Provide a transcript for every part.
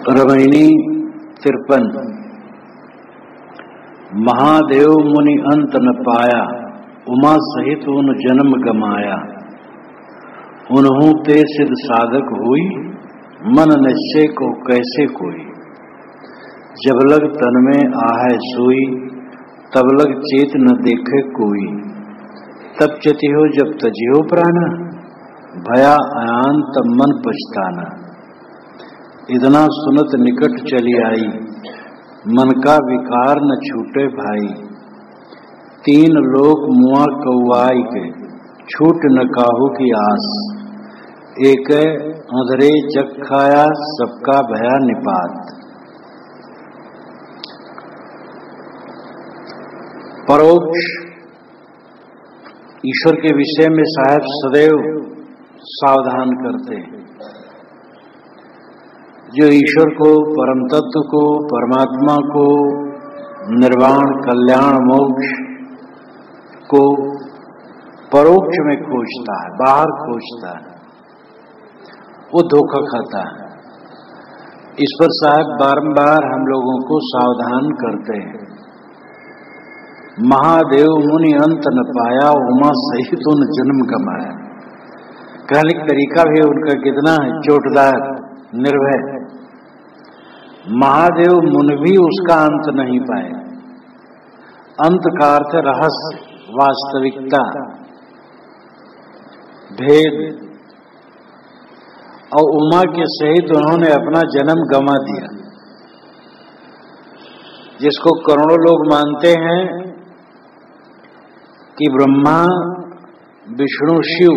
रमैनी 53। महादेव मुनि अंत न पाया, उमा सहित उन जन्म गमाया। उन्हों ते सिद्ध साधक हुई, मन निश्चय को कैसे कोई। जब लग तन में आहै सोई, तब लग चेत न देखे कोई। तब चतिहो जब तजिहो प्राणा, भया आयान तब मन पछताना। इतना सुनत निकट चली आई, मन का विकार न छूटे भाई। तीन लोक मुआ कौआई के, छूट न काहू की आस। एक अंधरे जग खाया, सबका भया निपात। परोक्ष ईश्वर के विषय में साहब सदैव सावधान करते हैं। जो ईश्वर को, परम तत्व को, परमात्मा को, निर्वाण कल्याण मोक्ष को परोक्ष में खोजता है, बाहर खोजता है, वो धोखा खाता है। इस पर साहब बारंबार हम लोगों को सावधान करते हैं। महादेव मुनि अंत न पाया, उमा सहित उन जन्म गमाया। कहने का तरीका भी उनका कितना है चोटदार, निर्भय। महादेव मुनि भी उसका अंत नहीं पाए। अंत का अर्थ रहस्य, वास्तविकता, भेद। और उमा के सहित उन्होंने अपना जन्म गंवा दिया। जिसको करोड़ों लोग मानते हैं कि ब्रह्मा, विष्णु, शिव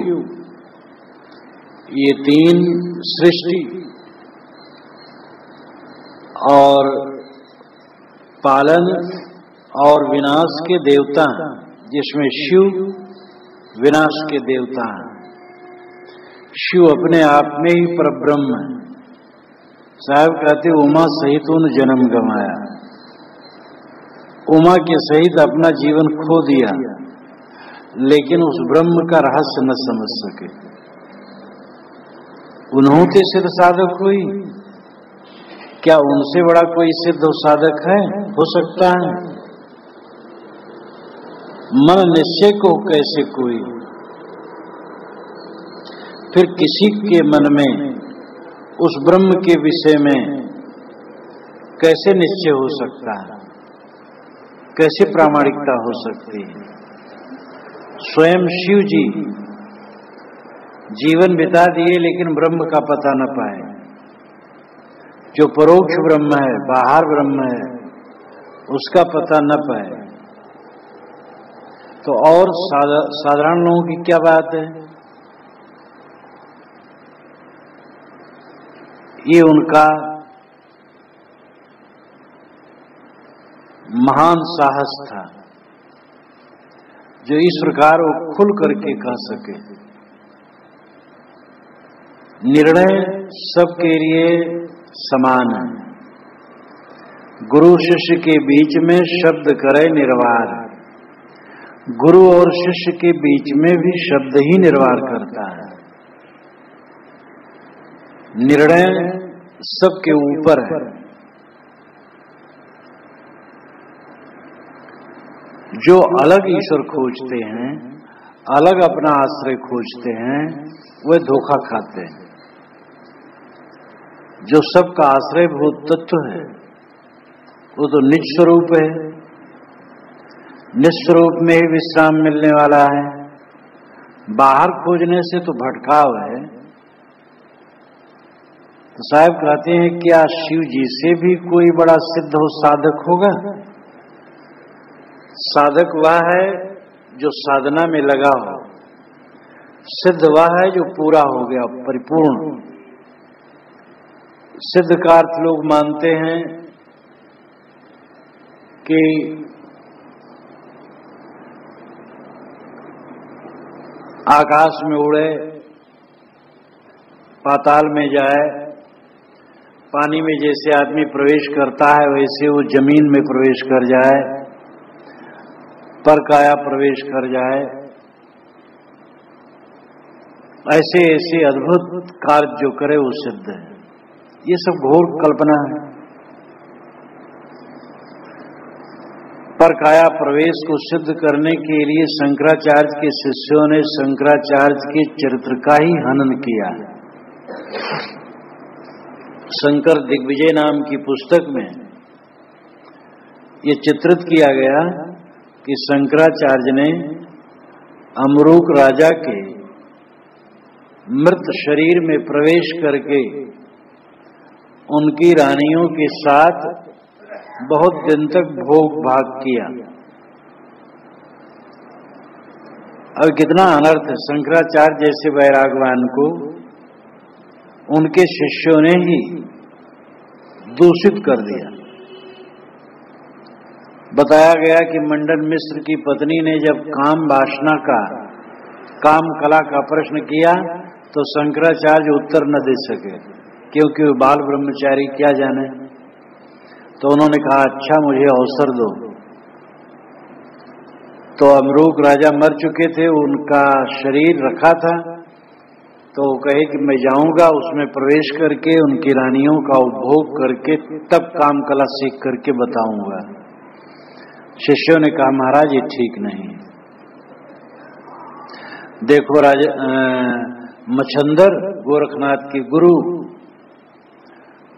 ये तीन सृष्टि और पालन और विनाश के देवता हैं, जिसमें शिव विनाश के देवता हैं। शिव अपने आप में ही परब्रह्म है। साहब कहते उमा सहित उन जन्म गंवाया। उमा के सहित अपना जीवन खो दिया, लेकिन उस ब्रह्म का रहस्य न समझ सके। उन्हों के सिद्ध साधक हुई, क्या उनसे बड़ा कोई सिद्ध साधक है? हो सकता है। मन निश्चय को कैसे कोई। फिर किसी के मन में उस ब्रह्म के विषय में कैसे निश्चय हो सकता है, कैसे प्रामाणिकता हो सकती है। स्वयं शिव जी जीवन बिता दिए, लेकिन ब्रह्म का पता न पाए। जो परोक्ष ब्रह्म है, बाहर ब्रह्म है, उसका पता न पाए तो और साधारण लोगों की क्या बात है। ये उनका महान साहस था, जो इस प्रकार वो खुल करके कह सके। निर्णय सबके लिए समान है। गुरु शिष्य के बीच में शब्द करे निर्वार। गुरु और शिष्य के बीच में भी शब्द ही निर्वार करता है। निर्णय सबके ऊपर है। जो अलग ईश्वर खोजते हैं, अलग अपना आश्रय खोजते हैं, वे धोखा खाते हैं। जो सबका आश्रय भूत तत्व है, वो तो निज स्वरूप है। निस्वरूप में ही विश्राम मिलने वाला है। बाहर खोजने से तो भटकाव है। तो साहब कहते हैं, क्या शिव जी से भी कोई बड़ा सिद्ध हो साधक होगा? साधक वह है जो साधना में लगा हो। सिद्ध वह है जो पूरा हो गया, परिपूर्ण। सिद्ध का अर्थ लोग मानते हैं कि आकाश में उड़े, पाताल में जाए, पानी में जैसे आदमी प्रवेश करता है वैसे वो जमीन में प्रवेश कर जाए, परकाया प्रवेश कर जाए। ऐसे ऐसे अद्भुत कार्य जो करे वो सिद्ध है। ये सब घोर कल्पना है। पर काया प्रवेश को सिद्ध करने के लिए शंकराचार्य के शिष्यों ने शंकराचार्य के चरित्र का ही हनन किया। शंकर दिग्विजय नाम की पुस्तक में ये चित्रित किया गया कि शंकराचार्य ने अमरूक राजा के मृत शरीर में प्रवेश करके उनकी रानियों के साथ बहुत दिन तक भोग भाग किया। अब कितना अनर्थ है, शंकराचार्य जैसे वैरागवान को उनके शिष्यों ने ही दूषित कर दिया। बताया गया कि मंडन मिश्र की पत्नी ने जब काम वासना का, काम कला का प्रश्न किया तो शंकराचार्य उत्तर न दे सके, क्योंकि वो बाल ब्रह्मचारी क्या जाने। तो उन्होंने कहा, अच्छा मुझे अवसर दो। तो अमरूक राजा मर चुके थे, उनका शरीर रखा था, तो कहे कि मैं जाऊंगा, उसमें प्रवेश करके उनकी रानियों का उपभोग करके तब काम कला सीख करके बताऊंगा। शिष्यों ने कहा, महाराज ये ठीक नहीं। देखो राजा मच्छंदर गोरखनाथ के गुरु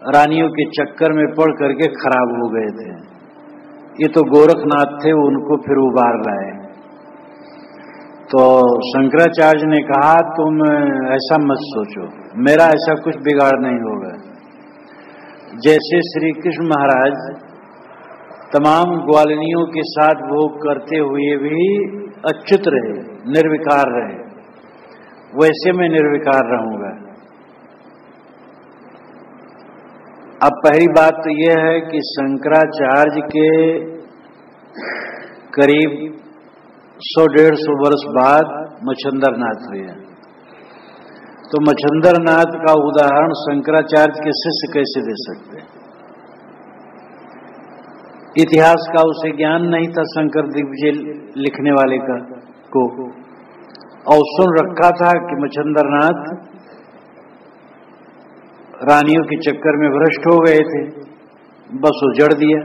रानियों के चक्कर में पड़ करके खराब हो गए थे। ये तो गोरखनाथ थे, उनको फिर उबार लाए। तो शंकराचार्य ने कहा, तुम ऐसा मत सोचो, मेरा ऐसा कुछ बिगाड़ नहीं होगा। जैसे श्री कृष्ण महाराज तमाम ग्वालिनियों के साथ भोग करते हुए भी अच्युत रहे, निर्विकार रहे, वैसे मैं निर्विकार रहूंगा। अब पहली बात तो यह है कि शंकराचार्य के करीब 100-150 वर्ष बाद मच्छंदरनाथ हुए। तो मच्छंदरनाथ का उदाहरण शंकराचार्य के शिष्य कैसे दे सकते हैं? इतिहास का उसे ज्ञान नहीं था शंकर दिग्विजय लिखने वाले का को, और सुन रखा था कि मच्छंदरनाथ रानियों के चक्कर में भ्रष्ट हो गए थे, बस उजड़ दिया।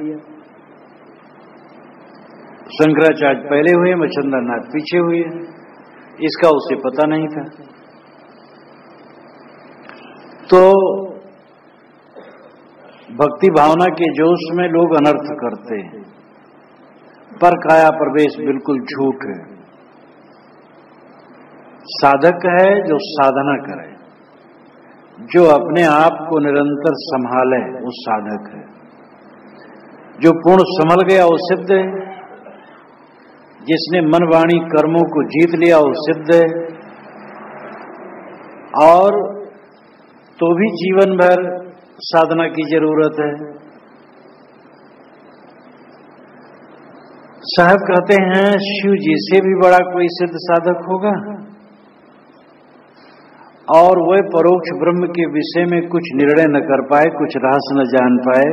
शंकराचार्य पहले हुए, मच्छंदरनाथ पीछे हुए, इसका उसे पता नहीं था। तो भक्ति भावना के जोश में लोग अनर्थ करते हैं, पर काया प्रवेश बिल्कुल झूठ है। साधक है जो साधना करे, जो अपने आप को निरंतर संभाले, वो साधक है। जो पूर्ण संभल गया वो सिद्ध है। जिसने मन वाणी कर्मों को जीत लिया वो सिद्ध है। और तो भी जीवन भर साधना की जरूरत है। साहब कहते हैं, शिव जी से भी बड़ा कोई सिद्ध साधक होगा? और वह परोक्ष ब्रह्म के विषय में कुछ निर्णय न कर पाए, कुछ रहस्य न जान पाए,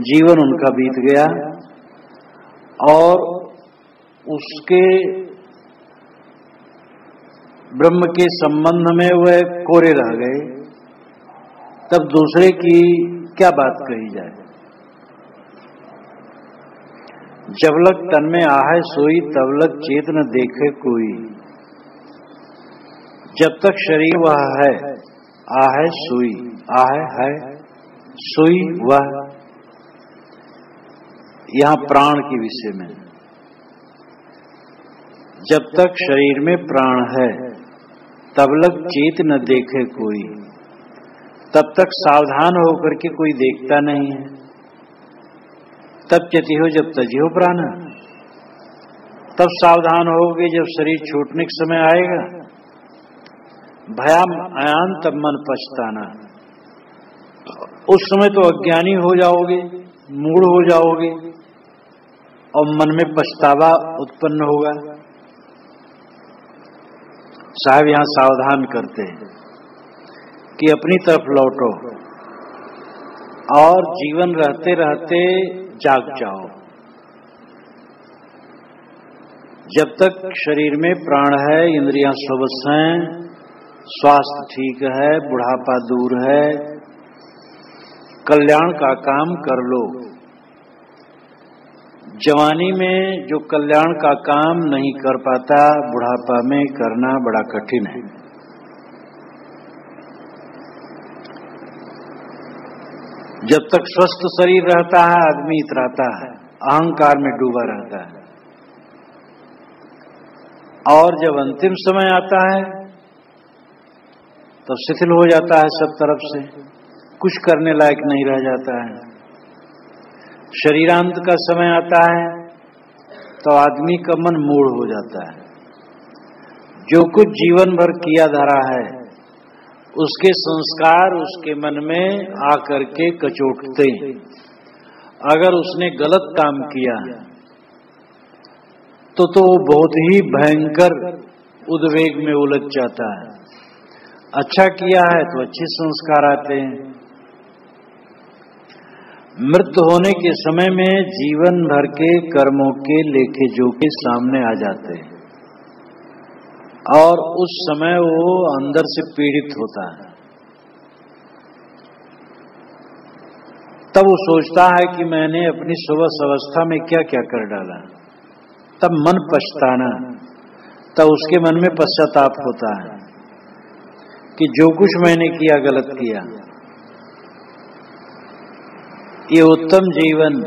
जीवन उनका बीत गया और उसके ब्रह्म के संबंध में वह कोरे रह गए। तब दूसरे की क्या बात कही जाए? जबलक तन में आहे सोई, तबलक चेत न देखे कोई। जब तक शरीर वह है, आहे सोई, आहे है सोई वह। यहां प्राण के विषय में, जब तक शरीर में प्राण है, तबलक चेत न देखे कोई, तब तक सावधान होकर के कोई देखता नहीं है। तब चति हो जब तजी हो प्राण, तब सावधान होगे जब शरीर छूटने के समय आएगा। भयाम आयान तब मन पछताना, उस समय तो अज्ञानी हो जाओगे, मूढ़ हो जाओगे और मन में पछतावा उत्पन्न होगा। साहब यहां सावधान करते हैं कि अपनी तरफ लौटो और जीवन रहते रहते जाग जाओ। जब तक शरीर में प्राण है, इंद्रियां स्वस्थ हैं, स्वास्थ्य ठीक है, बुढ़ापा दूर है, कल्याण का काम कर लो। जवानी में जो कल्याण का काम नहीं कर पाता, बुढ़ापा में करना बड़ा कठिन है। जब तक स्वस्थ शरीर रहता है आदमी इतराता है, अहंकार में डूबा रहता है, और जब अंतिम समय आता है तब शिथिल हो जाता है सब तरफ से, कुछ करने लायक नहीं रह जाता है। शरीरांत का समय आता है तो आदमी का मन मूढ़ हो जाता है। जो कुछ जीवन भर किया धरा है उसके संस्कार उसके मन में आकर के कचोटते हैं। अगर उसने गलत काम किया तो वो बहुत ही भयंकर उद्वेग में उलझ जाता है। अच्छा किया है तो अच्छे संस्कार आते हैं। मृत्यु होने के समय में जीवन भर के कर्मों के लेखे जोखे सामने आ जाते हैं, और उस समय वो अंदर से पीड़ित होता है। तब वो सोचता है कि मैंने अपनी सुबह अवस्था में क्या क्या कर डाला। तब मन पछताना, तब उसके मन में पश्चाताप होता है कि जो कुछ मैंने किया गलत किया। ये उत्तम जीवन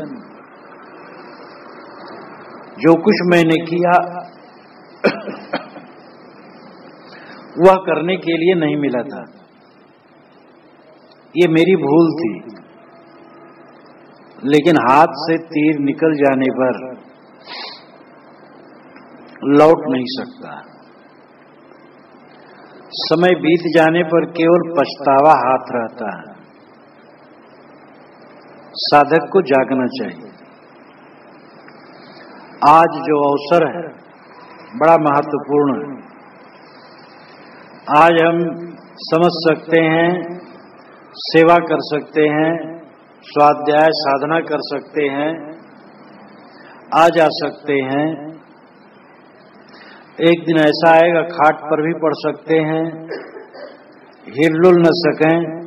जो कुछ मैंने किया वह करने के लिए नहीं मिला था, ये मेरी भूल थी। लेकिन हाथ से तीर निकल जाने पर लौट नहीं सकता। समय बीत जाने पर केवल पछतावा हाथ रहता है। साधक को जागना चाहिए। आज जो अवसर है बड़ा महत्वपूर्ण है। आज हम समझ सकते हैं, सेवा कर सकते हैं, स्वाध्याय साधना कर सकते हैं, आ जा सकते हैं। एक दिन ऐसा आएगा खाट पर भी पढ़ सकते हैं, हिलडुल न सकें।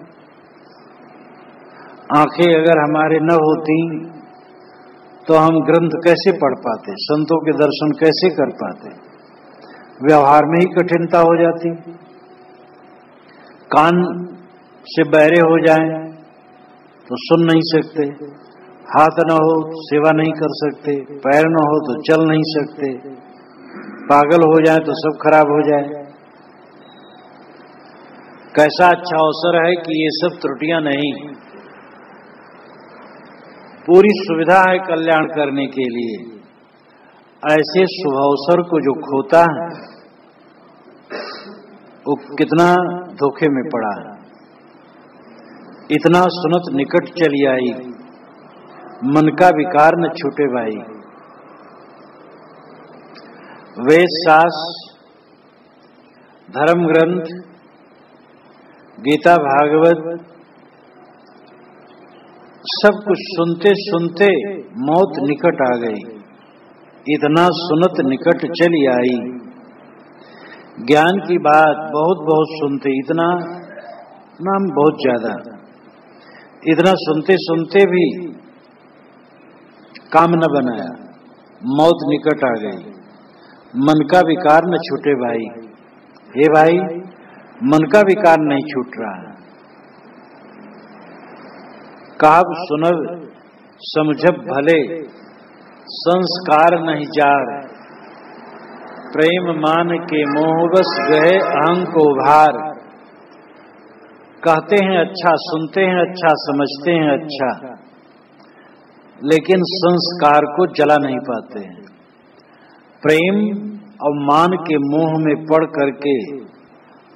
आंखें अगर हमारे न होती तो हम ग्रंथ कैसे पढ़ पाते, संतों के दर्शन कैसे कर पाते। व्यवहार में ही कठिनता हो जाती। कान से बहरे हो जाएं तो सुन नहीं सकते, हाथ न हो तो सेवा नहीं कर सकते, पैर न हो तो चल नहीं सकते, पागल हो जाए तो सब खराब हो जाए। कैसा अच्छा अवसर है कि ये सब त्रुटियां नहीं, पूरी सुविधा है कल्याण करने के लिए। ऐसे शुभ अवसर को जो खोता है वो कितना धोखे में पड़ा है। इतना सुनत निकट चली आई, मन का विकार न छूटे भाई। वेद शास्त्र, धर्म ग्रंथ, गीता भागवत, सब कुछ सुनते सुनते मौत निकट आ गई। इतना सुनत निकट चली आई। ज्ञान की बात बहुत बहुत सुनते, इतना नाम बहुत ज्यादा, इतना सुनते सुनते भी काम न बनाया, मौत निकट आ गई। मन का विकार न छूटे भाई। हे भाई, मन का विकार नहीं छूट रहा है। काब सुनब समझब भले, संस्कार नहीं जार। प्रेम मान के मोह बस गए अहं को भार। कहते हैं अच्छा, सुनते हैं अच्छा, समझते हैं अच्छा, लेकिन संस्कार को जला नहीं पाते हैं। प्रेम और मान के मोह में पड़ करके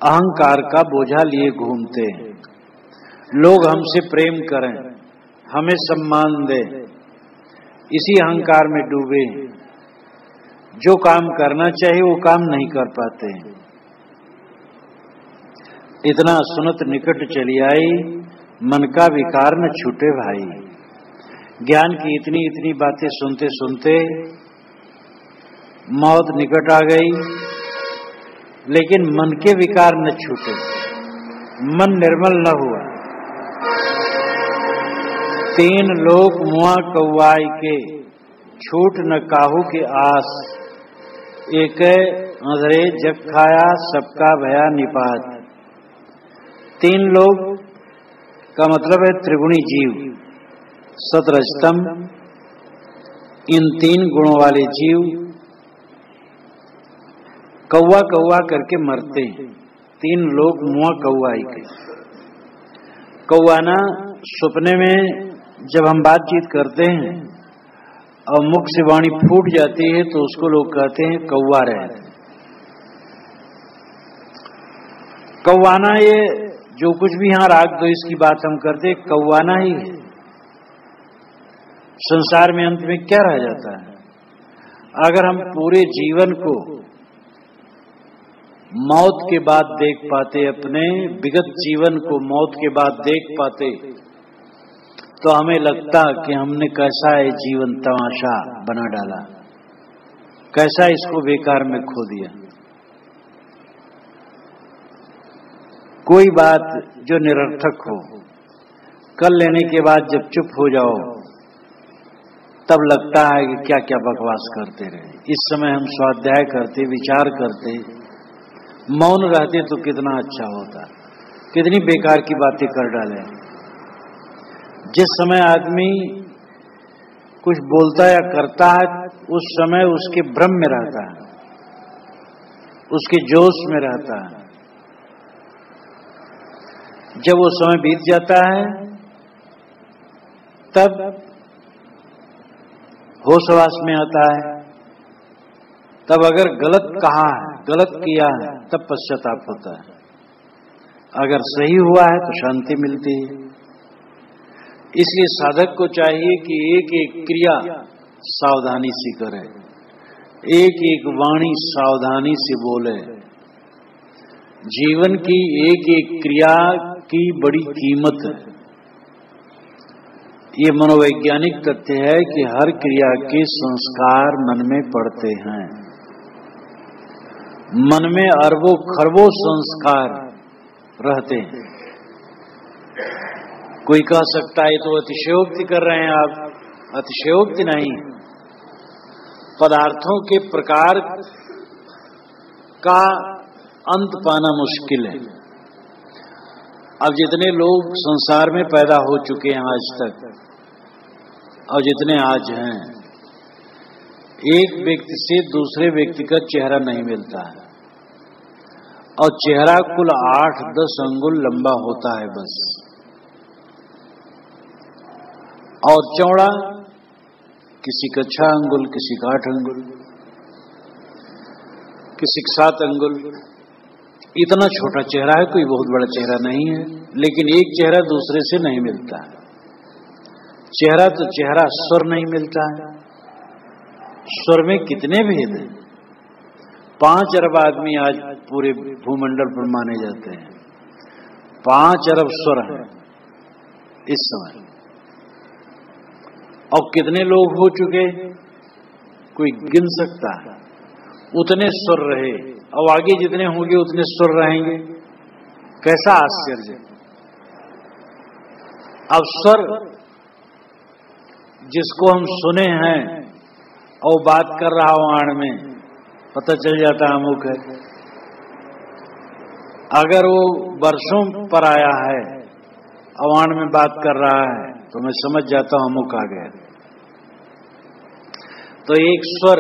अहंकार का बोझा लिए घूमते हैं। लोग हमसे प्रेम करें, हमें सम्मान दें, इसी अहंकार में डूबे। जो काम करना चाहिए वो काम नहीं कर पाते। इतना सुनत निकट चली आई, मन का विकार न छूटे भाई। ज्ञान की इतनी इतनी बातें सुनते सुनते मौत निकट आ गई, लेकिन मन के विकार न छूटे, मन निर्मल न हुआ। तीन लोक मुआ कौआई के, छूट न काहू के आस। एक अंधरे जग खाया, सबका भया निपात। तीन लोग का मतलब है त्रिगुणी जीव, सतरजतम, इन तीन गुणों वाले जीव कौवा कौवा करके मरते हैं। तीन लोग मुआ कौआई के। कौआना सपने में जब हम बातचीत करते हैं और मुख से वाणी फूट जाती है तो उसको लोग कहते हैं कौवा रहे। कौआना ये जो कुछ भी यहाँ राग द्वेष की बात हम करते कौआना ही है। संसार में अंत में क्या रह जाता है? अगर हम पूरे जीवन को मौत के बाद देख पाते, अपने विगत जीवन को मौत के बाद देख पाते, तो हमें लगता कि हमने कैसा है जीवन तमाशा बना डाला, कैसा इसको बेकार में खो दिया। कोई बात जो निरर्थक हो, कर लेने के बाद जब चुप हो जाओ तब लगता है कि क्या क्या बकवास करते रहे। इस समय हम स्वाध्याय करते, विचार करते, मौन रहते तो कितना अच्छा होता, कितनी बेकार की बातें कर डाले। जिस समय आदमी कुछ बोलता या करता है उस समय उसके भ्रम में रहता है, उसके जोश में रहता है। जब वो समय बीत जाता है तब होशवास में आता है, तब अगर गलत कहा है, गलत किया है, तब पश्चाताप होता है। अगर सही हुआ है तो शांति मिलती है। इसलिए साधक को चाहिए कि एक एक क्रिया सावधानी से करे, एक एक वाणी सावधानी से बोले। जीवन की एक एक क्रिया की बड़ी कीमत है। ये मनोवैज्ञानिक तथ्य है कि हर क्रिया के संस्कार मन में पड़ते हैं। मन में अरबों खरबों संस्कार रहते हैं। कोई कह सकता है तो अतिशयोक्ति कर रहे हैं आप। अतिशयोक्ति नहीं, पदार्थों के प्रकार का अंत पाना मुश्किल है। अब जितने लोग संसार में पैदा हो चुके हैं आज तक और जितने आज हैं, एक व्यक्ति से दूसरे व्यक्ति का चेहरा नहीं मिलता है और चेहरा कुल 8-10 अंगुल लंबा होता है बस, और चौड़ा किसी का 6 अंगुल, किसी का 8 अंगुल, किसी का 7 अंगुल। इतना छोटा चेहरा है, कोई बहुत बड़ा चेहरा नहीं है। लेकिन एक चेहरा दूसरे से नहीं मिलता है। चेहरा तो चेहरा, स्वर नहीं मिलता है। स्वर में कितने भेद हैं। 5 अरब आदमी आज पूरे भूमंडल पर माने जाते हैं। 5 अरब स्वर हैं इस समय। और कितने लोग हो चुके कोई गिन सकता है। उतने स्वर रहे और आगे जितने होंगे उतने स्वर रहेंगे। कैसा आश्चर्य। अब स्वर जिसको हम सुने हैं और बात कर रहा हूं आड़ में, पता चल जाता है अमुक है। अगर वो वर्षों पर आया है और आड़ में बात कर रहा है तो मैं समझ जाता हूं अमुक आ गया। तो एक स्वर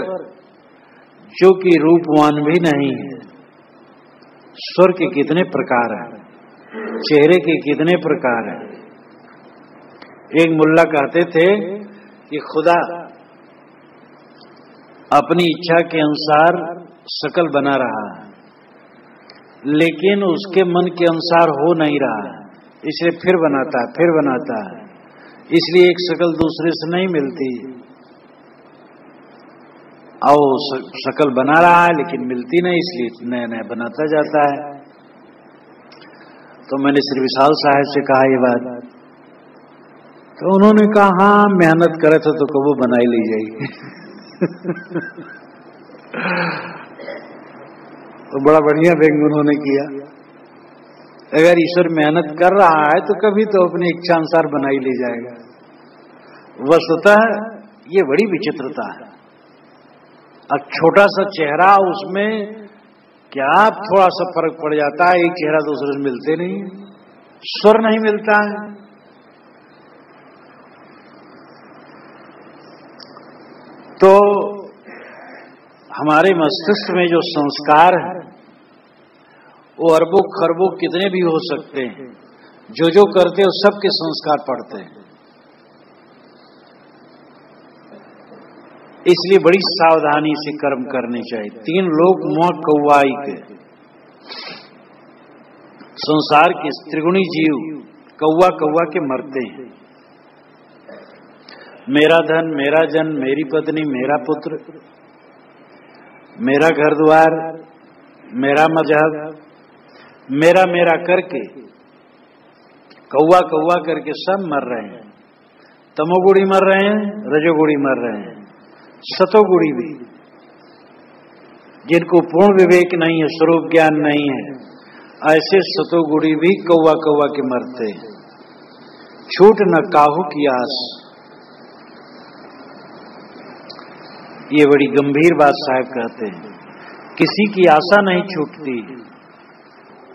जो कि रूपवान भी नहीं है। स्वर के कितने प्रकार हैं, चेहरे के कितने प्रकार हैं। एक मुल्ला कहते थे कि खुदा अपनी इच्छा के अनुसार शकल बना रहा है, लेकिन उसके मन के अनुसार हो नहीं रहा है, इसलिए फिर बनाता है, फिर बनाता है। इसलिए एक शकल दूसरे से नहीं मिलती। और शकल बना रहा है लेकिन मिलती नहीं, इसलिए नया नया बनाता जाता है। तो मैंने श्री विशाल साहब से कहा ये बात, तो उन्होंने कहा हाँ मेहनत करे तो कबू बनाई ली जाएगी। तो बड़ा बढ़िया व्यंग उन्होंने किया। अगर ईश्वर मेहनत कर रहा है तो कभी तो अपनी इच्छा अनुसार बनाई ले जाएगा। वस्तुतः ये बड़ी विचित्रता है। अब छोटा सा चेहरा, उसमें क्या थोड़ा सा फर्क पड़ जाता है, एक चेहरा दूसरे से मिलते नहीं, स्वर नहीं मिलता है। तो हमारे मस्तिष्क में जो संस्कार है वो अरबों खरबों कितने भी हो सकते हैं, जो जो करते हो सबके संस्कार पड़ते हैं। इसलिए बड़ी सावधानी से कर्म करने चाहिए। 3 लोग मुआ कौवाई के, संसार के त्रिगुणी जीव कौवा कौवा के मरते हैं। मेरा धन, मेरा जन, मेरी पत्नी, मेरा पुत्र, मेरा घर द्वार, मेरा मजहब, मेरा मेरा करके कौवा कौवा करके सब मर रहे हैं। तमोगुणी मर रहे हैं, रजोगुणी मर रहे हैं, सतोगुणी भी, जिनको पूर्ण विवेक नहीं है, स्वरूप ज्ञान नहीं है, ऐसे सतोगुणी भी कौवा कौवा के मरते हैं। छूट न काहू की आस, ये बड़ी गंभीर बात साहब कहते हैं। किसी की आशा नहीं छूटती,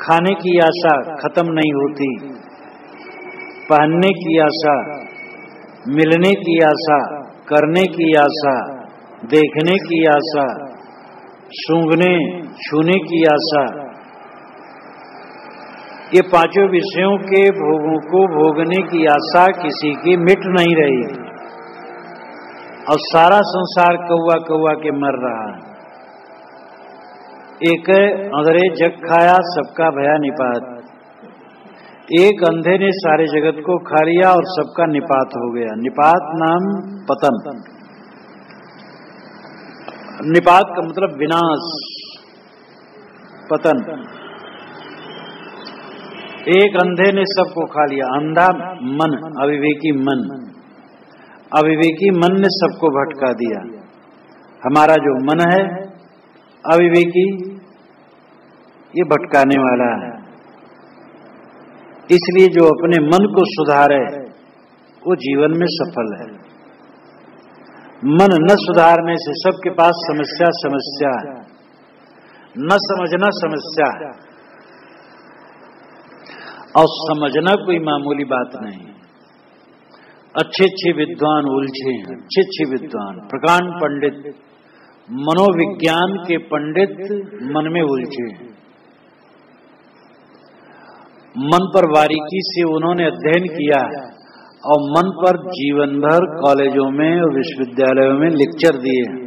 खाने की आशा खत्म नहीं होती, पहनने की आशा, मिलने की आशा, करने की आशा, देखने की आशा, सूंघने छूने की आशा, ये 5 विषयों के भोगों को भोगने की आशा किसी की मिट नहीं रही, और सारा संसार कौवा कौवा के मर रहा है। एक अंधेरे जग खाया, सबका भया निपात। एक अंधे ने सारे जगत को खा लिया और सबका निपात हो गया। निपात नाम पतन, निपात का मतलब विनाश, पतन। एक अंधे ने सबको खा लिया। अंधा मन, अविवेकी मन, अविवेकी मन ने सबको भटका दिया। हमारा जो मन है अविवेकी, ये भटकाने वाला है। इसलिए जो अपने मन को सुधारे वो जीवन में सफल है। मन न सुधारने से सबके पास समस्या समस्या है, न समझना समस्या है, और समझना कोई मामूली बात नहीं। अच्छे अच्छे विद्वान उलझे हैं, अच्छे अच्छे विद्वान, प्रकांड पंडित, मनोविज्ञान के पंडित मन में उलझे हैं। मन पर बारीकी से उन्होंने अध्ययन किया है और मन पर जीवन भर कॉलेजों में और विश्वविद्यालयों में लेक्चर दिए हैं,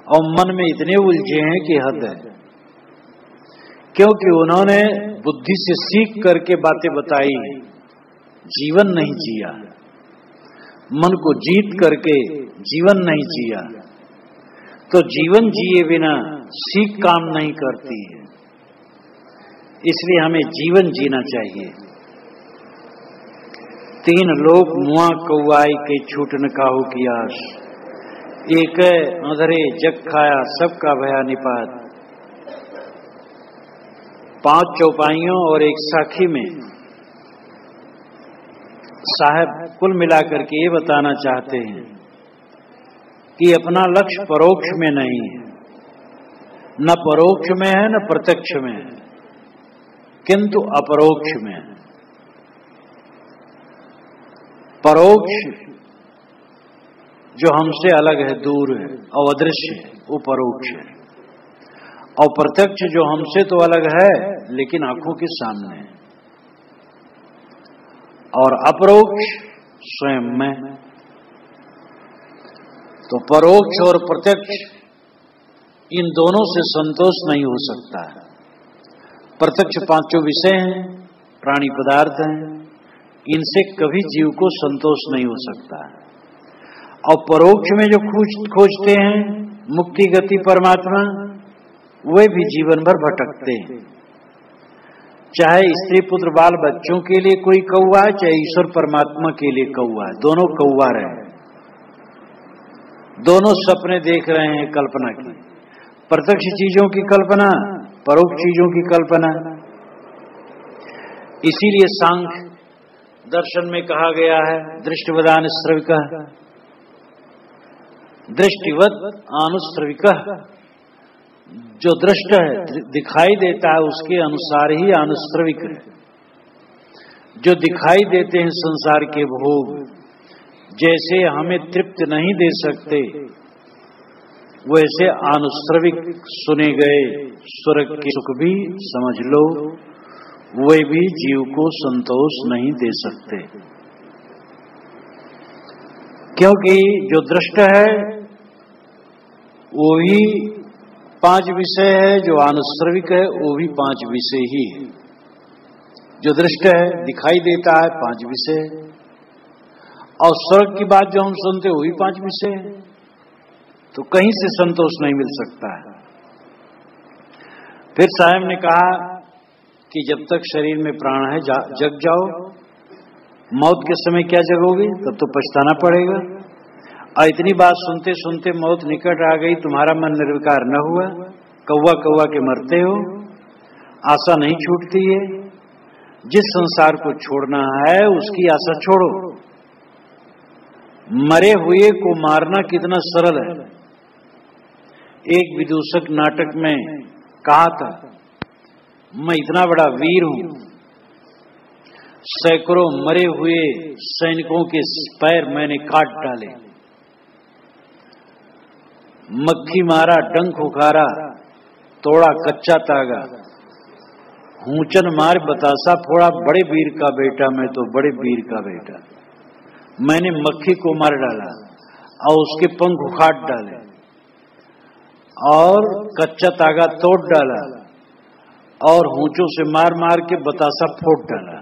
और मन में इतने उलझे हैं कि हद है। क्योंकि उन्होंने बुद्धि से सीख करके बातें बताई, जीवन नहीं जिया, मन को जीत करके जीवन नहीं जिया। तो जीवन जिए बिना सीख काम नहीं करती है। इसलिए हमें जीवन जीना चाहिए। 3 लोग मुआ कौवाई के छूट न काहू की आस। एक अंधरे जग खाया, सबका भया निपात। 5 चौपाइयों और एक साखी में साहब कुल मिलाकर के ये बताना चाहते हैं कि अपना लक्ष्य परोक्ष में नहीं है, न परोक्ष में है न प्रत्यक्ष में है, किंतु अपरोक्ष में है। परोक्ष जो हमसे अलग है, दूर है और अदृश्य है, वो परोक्ष है। और प्रत्यक्ष जो हमसे तो अलग है लेकिन आंखों के सामने है। और अपरोक्ष स्वयं में। तो परोक्ष और प्रत्यक्ष इन दोनों से संतोष नहीं हो सकता है। प्रत्यक्ष 5 विषय हैं, प्राणी पदार्थ हैं, इनसे कभी जीव को संतोष नहीं हो सकता है। और परोक्ष में जो खोजते हैं मुक्ति गति परमात्मा, वे भी जीवन भर भटकते हैं। चाहे स्त्री पुत्र बाल बच्चों के लिए कोई कौवा है, चाहे ईश्वर परमात्मा के लिए कौवा है, दोनों कौवा रहे, दोनों सपने देख रहे हैं कल्पना की, प्रत्यक्ष चीजों की कल्पना, परोक्ष चीजों की कल्पना। इसीलिए सांख्य दर्शन में कहा गया है दृष्टिवदान श्रविक, दृष्टिवत अनुश्रविक। जो दृष्ट है, दिखाई देता है, उसके अनुसार ही अनुश्रविक है। जो दिखाई देते हैं संसार के भोग, जैसे हमें तृप्त नहीं दे सकते, वैसे अनुश्रविक सुने गए स्वर्ग के सुख भी समझ लो, वे भी जीव को संतोष नहीं दे सकते। क्योंकि जो दृष्ट है वो ही 5 विषय है, जो अनुश्रविक है वो भी 5 विषय ही है। जो दृष्ट है, दिखाई देता है, 5 विषय, और स्वर्ग की बात जो हम सुनते वो भी 5 विषय है। तो कहीं से संतोष नहीं मिल सकता है। फिर साहब ने कहा कि जब तक शरीर में प्राण है जग जाओ, मौत के समय क्या जगोगे, तब तो पछताना पड़ेगा। और इतनी बात सुनते सुनते मौत निकट आ गई, तुम्हारा मन निर्विकार न हुआ, कौवा कौवा के मरते हो, आशा नहीं छूटती है। जिस संसार को छोड़ना है उसकी आशा छोड़ो। मरे हुए को मारना कितना सरल है। एक विदूषक नाटक में कहा था, मैं इतना बड़ा वीर हूं, सैकड़ों मरे हुए सैनिकों के पैर मैंने काट डाले, मक्खी मारा, डंक उखाड़ा, तोड़ा कच्चा तागा, हूचन मार बतासा फोड़ा, बड़े वीर का बेटा मैं तो बड़े वीर का बेटा। मैंने मक्खी को मार डाला और उसके पंख उखाड़ डाले और कच्चा तागा तोड़ डाला और हूचों से मार मार के बतासा फोड़ डाला।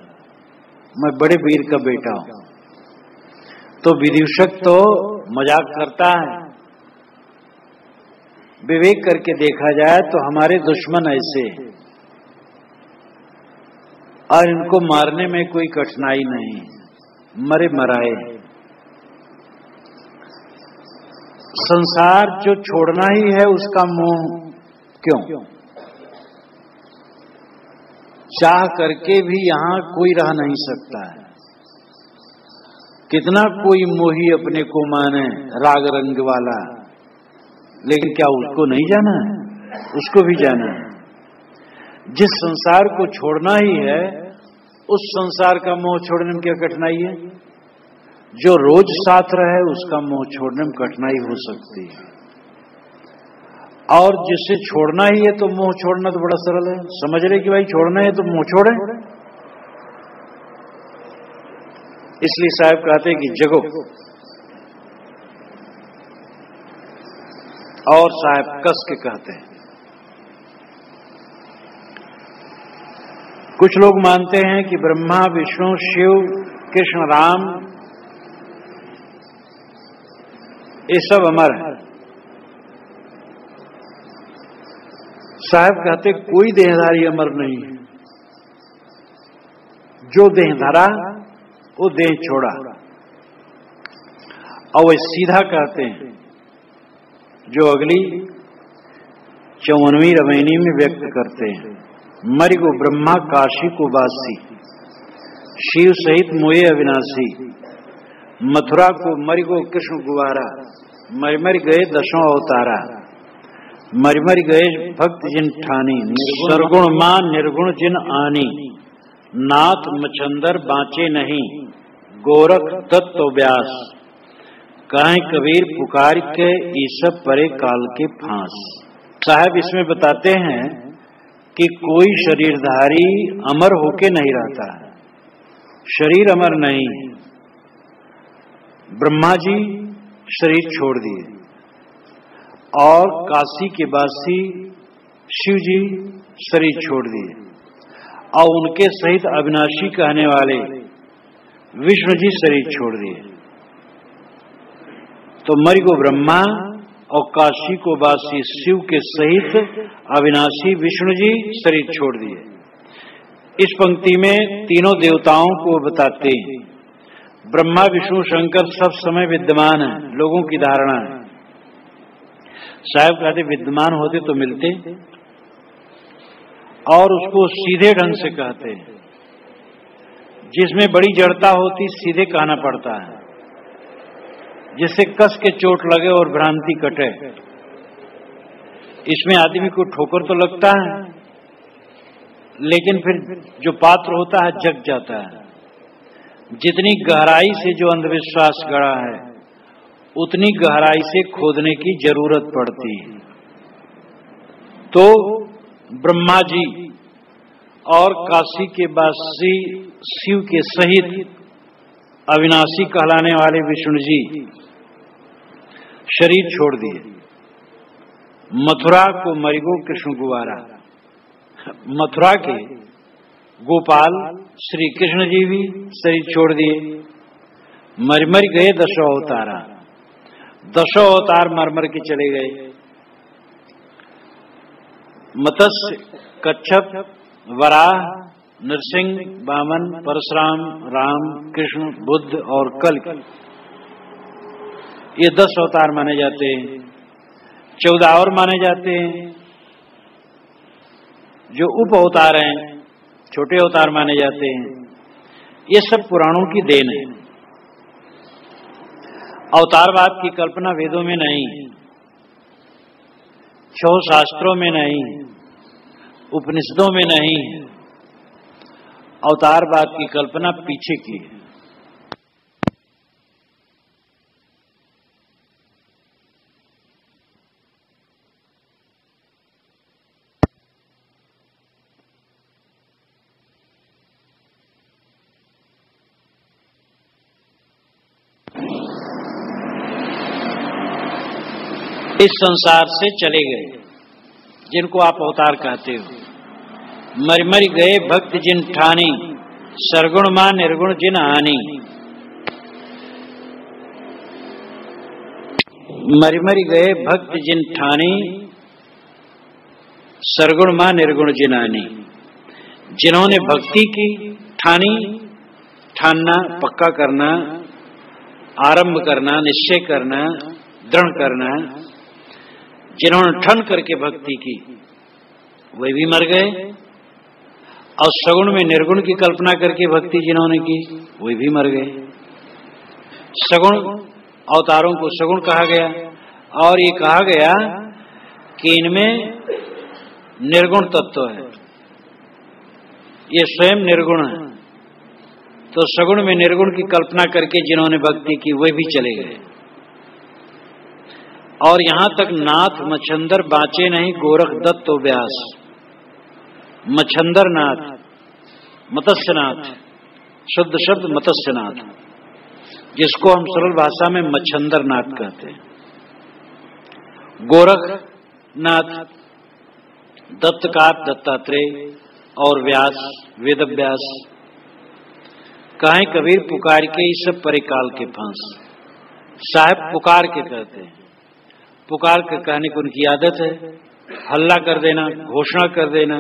मैं बड़े वीर का बेटा हूं। तो विदूषक तो मजाक करता है। विवेक करके देखा जाए तो हमारे दुश्मन ऐसे, और इनको मारने में कोई कठिनाई नहीं, मरे मराए। संसार जो छोड़ना ही है उसका मोह क्यों? चाह करके भी यहां कोई रह नहीं सकता है। कितना कोई मोही अपने को माने राग रंग वाला, लेकिन क्या उसको नहीं जाना है? उसको भी जाना है। जिस संसार को छोड़ना ही है उस संसार का मोह छोड़ने में क्या कठिनाई है? जो रोज साथ रहे उसका मोह छोड़ने में कठिनाई हो सकती है, और जिसे छोड़ना ही है तो मोह छोड़ना तो बड़ा सरल है। समझ रहे कि भाई छोड़ना है तो मोह छोड़े। इसलिए साहब कहते कि जगो। और साहब कस के कहते हैं, कुछ लोग मानते हैं कि ब्रह्मा, विष्णु, शिव, कृष्ण, राम ये सब अमर है। साहब कहते कोई देहधारी अमर नहीं है। जो देह धरा वो देह छोड़ा। और वे सीधा कहते हैं जो अगली 54वीं रमैनी में व्यक्त करते हैं, मरि गो ब्रह्मा काशी को वासी, शिव सहित मोए अविनाशी, मथुरा को मरि गो कृष्ण गुवारा, मर मर गए 10 अवतारा, मर मर गए भक्त जिन ठानी, सरगुण मान निर्गुण जिन आनी, नाथ मचंदर बाँचे नहीं, गोरख दत्त व्यास, कहें कबीर पुकार के ईसब परे काल के फांस। साहब इसमें बताते हैं कि कोई शरीरधारी अमर होके नहीं रहता है। शरीर अमर नहीं। ब्रह्मा जी शरीर छोड़ दिए और काशी के वासी शिव जी शरीर छोड़ दिए और उनके सहित अविनाशी कहने वाले विष्णु जी शरीर छोड़ दिए। तो मरि गो ब्रह्मा और काशी को वासी शिव के सहित अविनाशी विष्णु जी शरीर छोड़ दिए। इस पंक्ति में तीनों देवताओं को बताते हैं। ब्रह्मा, विष्णु, शंकर सब समय विद्यमान है, लोगों की धारणा है। साहब कहते विद्यमान होते तो मिलते, और उसको सीधे ढंग से कहते हैं। जिसमें बड़ी जड़ता होती सीधे कहना पड़ता है, जिससे कस के चोट लगे और भ्रांति कटे। इसमें आदमी को ठोकर तो लगता है, लेकिन फिर जो पात्र होता है जग जाता है। जितनी गहराई से जो अंधविश्वास गड़ा है, उतनी गहराई से खोदने की जरूरत पड़ती है। तो ब्रह्मा जी और काशी के वासी शिव के सहित अविनाशी कहलाने वाले विष्णु जी शरीर छोड़ दिए। मथुरा को मरिगो कृष्ण गुवारा, मथुरा के गोपाल श्री कृष्ण जी भी शरीर छोड़ दिए। मर गए दशो अवतारा, दशो अवतार मर के चले गए। मत्स्य, कच्छप, वराह, नरसिंह, वामन, परशुराम, राम, कृष्ण, बुद्ध और कल्कि, ये 10 अवतार माने जाते हैं। 14 और माने जाते हैं जो उप अवतार हैं, छोटे अवतार माने जाते हैं। ये सब पुराणों की देन है। अवतारवाद की कल्पना वेदों में नहीं, 6 शास्त्रों में नहीं, उपनिषदों में नहीं। अवतारवाद की कल्पना पीछे की है। इस संसार से चले गए जिनको आप अवतार कहते हो। मर गए भक्त जिन ठानी, सरगुण मां निर्गुण जिन हानि। मर गए भक्त जिन ठानी, सरगुण मां निर्गुण जिन हानि। जिन्होंने भक्ति की ठानी, ठानना, पक्का करना, आरंभ करना, निश्चय करना, दृढ़ करना, जिन्होंने ठन करके भक्ति की, वे भी मर गए। और सगुण में निर्गुण की कल्पना करके भक्ति जिन्होंने की, वे भी मर गए। सगुण अवतारों को सगुण कहा गया, और ये कहा गया कि इनमें निर्गुण तत्व है, ये स्वयं निर्गुण है। तो सगुण में निर्गुण की कल्पना करके जिन्होंने भक्ति की, वे भी चले गए। और यहां तक नाथ मच्छंदर बाँचे नहीं, गोरख दत्त तो व्यास। मच्छंदर नाथ, मत्स्यनाथ, शुद्ध शब्द मत्स्यनाथ, जिसको हम सरल भाषा में मच्छंदर नाथ कहते हैं। गोरख नाथ, दत्तकार दत्तात्रेय और व्यास वेद व्यास। कहें कबीर पुकार के इस सब परिकाल के फांस। साहब पुकार के कहते हैं, पुकार के कहने की उनकी आदत है। हल्ला कर देना, घोषणा कर देना,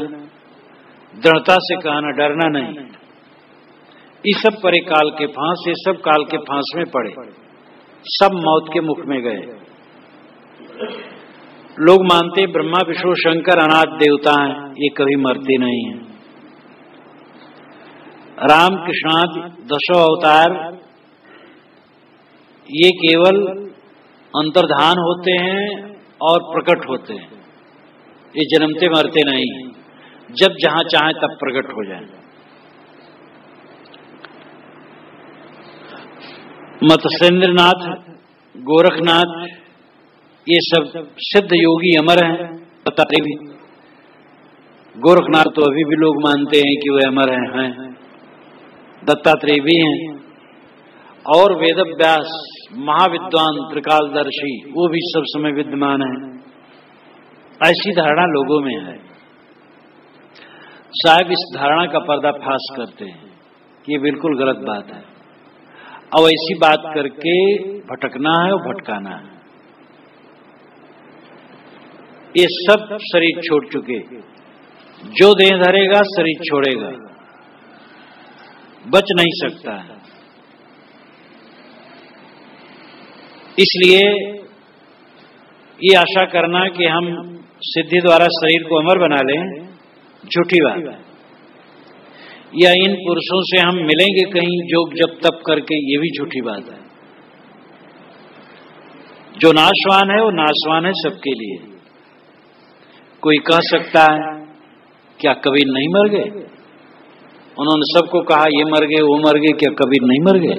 दृढ़ता से कहना, डरना नहीं। इस सब परे काल के फांस, ये सब काल के फांस में पड़े, सब मौत के मुख में गए। लोग मानते ब्रह्मा विष्णु शंकर अनाथ देवता हैं, ये कभी मरते नहीं हैं। राम कृष्णादि 10 अवतार ये केवल अंतर्धान होते हैं और प्रकट होते हैं, ये जन्मते मरते नहीं, जब जहां चाहे तब प्रकट हो जाए। मत्स्येंद्रनाथ, गोरखनाथ, ये सब सिद्ध योगी अमर हैं। दत्तात्रेय भी, गोरखनाथ तो अभी भी लोग मानते हैं कि वे अमर हैं। दत्तात्रेय भी हैं। और वेद व्यास महाविद्वान त्रिकालदर्शी, वो भी सब समय विद्यमान है। ऐसी धारणा लोगों में है। साहब इस धारणा का पर्दाफाश करते हैं कि ये बिल्कुल गलत बात है। अब ऐसी बात करके भटकना है और भटकाना है। ये सब शरीर छोड़ चुके, जो देह धरेगा शरीर छोड़ेगा, बच नहीं सकता है। इसलिए ये आशा करना कि हम सिद्धि द्वारा शरीर को अमर बना लें, झूठी बात है। या इन पुरुषों से हम मिलेंगे कहीं योग जब तप करके, ये भी झूठी बात है। जो नाशवान है वो नाशवान है सबके लिए। कोई कह सकता है क्या कबीर नहीं मर गए? उन्होंने सबको कहा ये मर गए वो मर गए, क्या कबीर नहीं मर गए?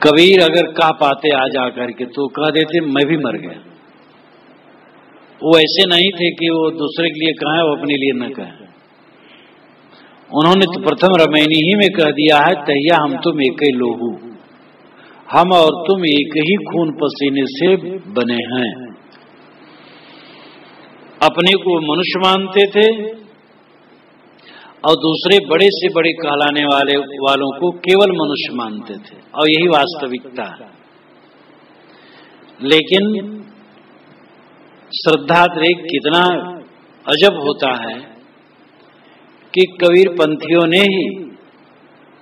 कबीर अगर कह पाते आ जा करके तो कह देते मैं भी मर गया। वो ऐसे नहीं थे कि वो दूसरे के लिए कहा वो अपने लिए न कहे। उन्होंने तो प्रथम रामायणी ही में कह दिया है, तहिया हम तुम एक ही लोहू, हम और तुम एक ही खून पसीने से बने हैं। अपने को मनुष्य मानते थे और दूसरे बड़े से बड़े कहलाने वालों को केवल मनुष्य मानते थे, और यही वास्तविकता है। लेकिन श्रद्धातिरेक कितना अजब होता है कि कबीर पंथियों ने ही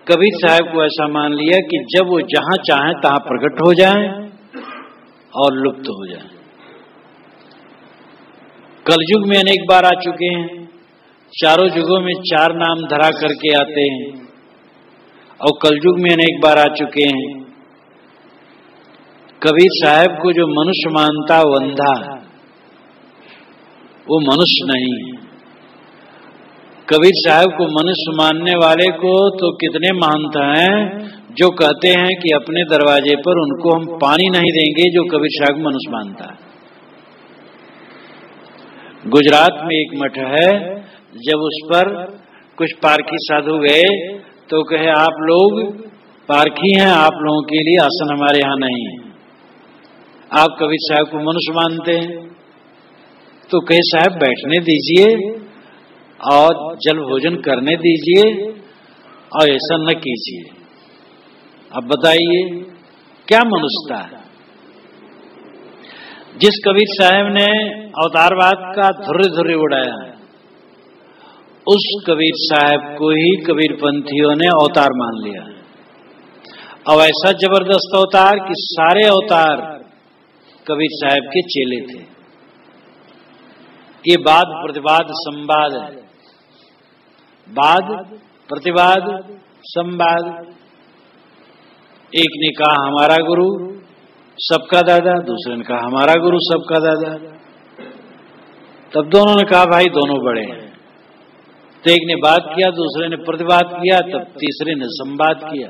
कबीर साहब को ऐसा मान लिया कि जब वो जहां चाहे तहां प्रकट हो जाए और लुप्त हो जाए। कलयुग में अनेक बार आ चुके हैं, चारों युगों में चार नाम धरा करके आते हैं, और कलयुग में अनेक बार आ चुके हैं। कबीर साहब को जो मनुष्य मानता वो अंधा, वो मनुष्य नहीं है। कबीर साहब को मनुष्य मानने वाले को तो कितने मानता हैं जो कहते हैं कि अपने दरवाजे पर उनको हम पानी नहीं देंगे, जो कबीर साहब को मनुष्य मानता है। गुजरात में एक मठ है, जब उस पर कुछ पारखी साधु गए तो कहे आप लोग पारखी हैं, आप लोगों के लिए आसन हमारे यहाँ नहीं है, आप कबीर साहब को मनुष्य मानते हैं। तो कहे साहब बैठने दीजिए और जल भोजन करने दीजिए और ऐसा न कीजिए। अब बताइए क्या मनुष्यता है? जिस कबीर साहब ने अवतारवाद का धुर्रे उड़ाया, उस कबीर साहब को ही कबीर पंथियों ने अवतार मान लिया। और ऐसा जबरदस्त अवतार कि सारे अवतार कबीर साहब के चेले थे। ये वाद प्रतिवाद संवाद है, वाद प्रतिवाद संवाद। एक ने कहा हमारा गुरु सबका दादा, दूसरे ने कहा हमारा गुरु सबका दादा। तब दोनों ने कहा भाई दोनों बड़े हैं। तो एक ने बात किया, दूसरे ने प्रतिवाद किया, तब तीसरे ने संवाद किया,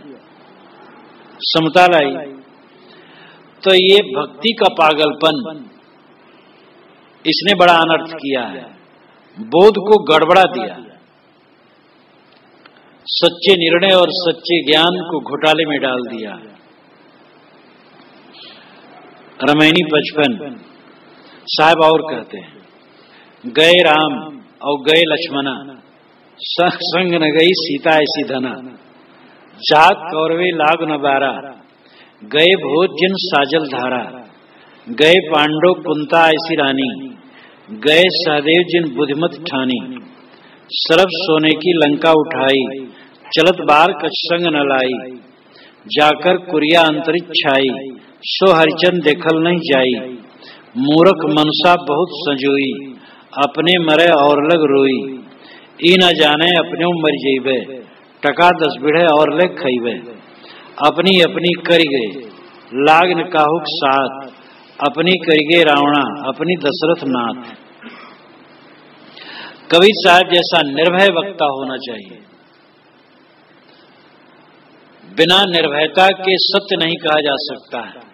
समता लाई। तो ये भक्ति का पागलपन, इसने बड़ा अनर्थ किया है, बोध को गड़बड़ा दिया, सच्चे निर्णय और सच्चे ज्ञान को घोटाले में डाल दिया। रामायणी 55 साहब और कहते हैं, गए राम और गए लक्ष्मणा, संग न गई सीता ऐसी धना, जात कौरवे लाग न बारा, गए भोज जिन साजल धारा, गए पांडव कुंता ऐसी रानी, गए सहदेव जिन बुद्धिमत ठानी, सरब सोने की लंका उठाई, चलत बार कछ संग न लाई, जाकर कुरिया अंतरिक्ष छाई, सो हरिचंद देखल नहीं जाई, मूर्ख मनसा बहुत संजोई, अपने मरे और लग रोई, ई न जाने अपने मर जइबे, टका 10 बिढ़े और ले खइबे, अपनी अपनी करी गए लाग न काहुक साथ, अपनी करी गए रावणा अपनी दशरथ नाथ। कबीर साहब जैसा निर्भय वक्ता होना चाहिए। बिना निर्भयता के सत्य नहीं कहा जा सकता है।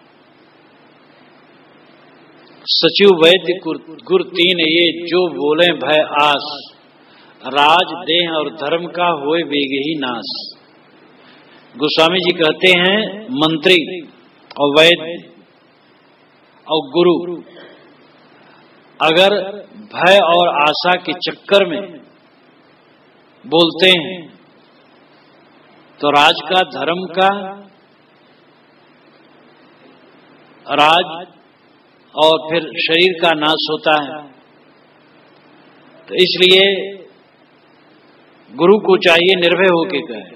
सचिव वैद्य गुर 3 ये जो बोले भय आस, राज देह और धर्म का होए वेगे ही नाश। गोस्वामी जी कहते हैं मंत्री और वैद्य और गुरु अगर भय और आशा के चक्कर में बोलते हैं तो राज का, धर्म का, राज और फिर शरीर का नाश होता है। तो इसलिए गुरु को चाहिए निर्भय होके कहे,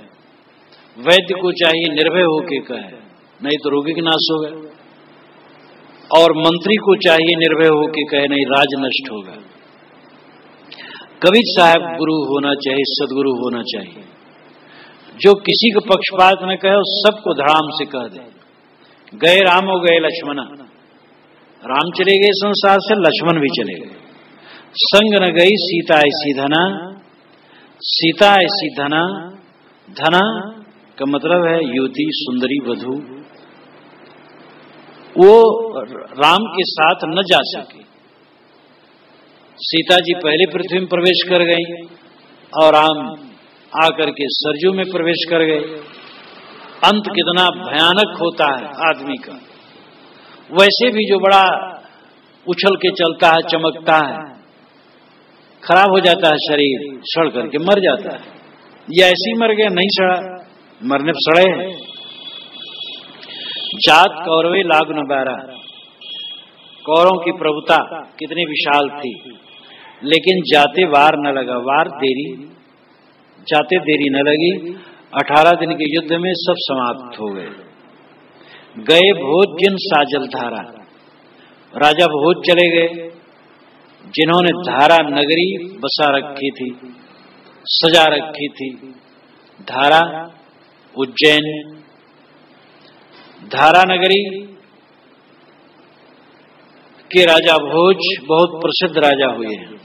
वैद्य को चाहिए निर्भय होके कहे, नहीं तो रोगी का नाश होगा, और मंत्री को चाहिए निर्भय होके कहे, नहीं राज नष्ट होगा। कबीर साहब गुरु होना चाहिए, सदगुरु होना चाहिए, जो किसी को पक्षपात न कहे और सबको धड़ाम से कह दे। गए राम हो गए लक्ष्मण, राम चले गए संसार से, लक्ष्मण भी चले गए। संग न गई सीता ऐसी धना, सीता ऐसी धना, धना का मतलब है युवती, सुंदरी, वधू, वो राम के साथ न जा सके। सीता जी पहले पृथ्वी में प्रवेश कर गई और राम आकर के सरजू में प्रवेश कर गए। अंत कितना भयानक होता है आदमी का। वैसे भी जो बड़ा उछल के चलता है, चमकता है, खराब हो जाता है शरीर, सड़ करके मर जाता है। ये ऐसे ही मर गया, नहीं सड़ा, मरने पर सड़े हैं। जात कौरवे लागु न बारा, कौरों की प्रभुता कितनी विशाल थी, लेकिन जाते वार न लगा। वार देरी, जाते देरी न लगी। 18 दिन के युद्ध में सब समाप्त हो गए। गए भोज जिन साजल धारा, राजा भोज चले गए जिन्होंने धारा नगरी बसा रखी थी, सजा रखी थी। धारा उज्जैन, धारा नगरी के राजा भोज बहुत प्रसिद्ध राजा हुए हैं।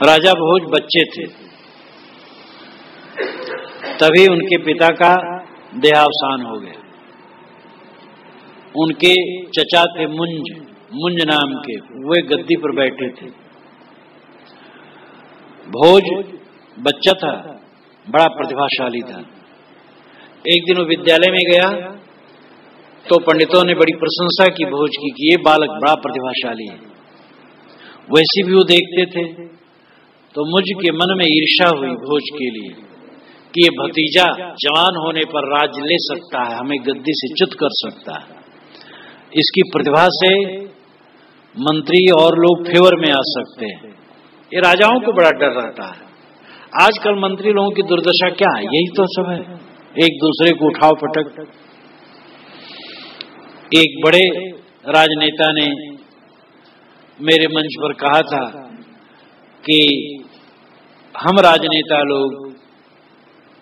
राजा भोज बच्चे थे, तभी उनके पिता का देहावसान हो गया। उनके चचा थे मुंज, मुंज नाम के, वे गद्दी पर बैठे थे। भोज बच्चा था, बड़ा प्रतिभाशाली था। एक दिन वो विद्यालय में गया तो पंडितों ने बड़ी प्रशंसा की भोज की कि ये बालक बड़ा प्रतिभाशाली है। वैसे भी वो देखते थे तो मुझ के मन में ईर्ष्या हुई भोज के लिए कि ये भतीजा जवान होने पर राज ले सकता है, हमें गद्दी से च्युत कर सकता है। इसकी प्रतिभा से मंत्री और लोग फेवर में आ सकते हैं। ये राजाओं को बड़ा डर रहता है। आजकल मंत्री लोगों की दुर्दशा क्या है? यही तो सब है, एक दूसरे को उठाव पटक। एक बड़े राजनेता ने मेरे मंच पर कहा था कि हम राजनेता लोग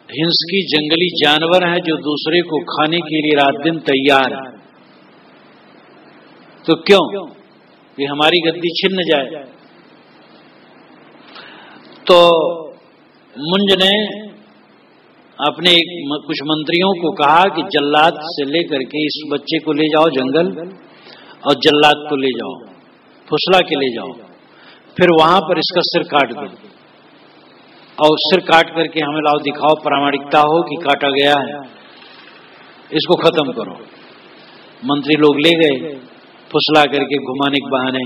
हिंसकी जंगली जानवर हैं जो दूसरे को खाने के लिए रात दिन तैयार है, तो क्यों कि हमारी गद्दी छिन न जाए। तो मुंज ने अपने कुछ मंत्रियों को कहा कि जल्लाद से लेकर के इस बच्चे को ले जाओ जंगल और जल्लाद को ले जाओ, फुसला के ले जाओ, फिर वहां पर इसका सिर काट दो और सिर काट करके हमें लाओ, दिखाओ प्रामाणिकता हो कि काटा गया है, इसको खत्म करो। मंत्री लोग ले गए फुसला करके घुमाने के बहाने।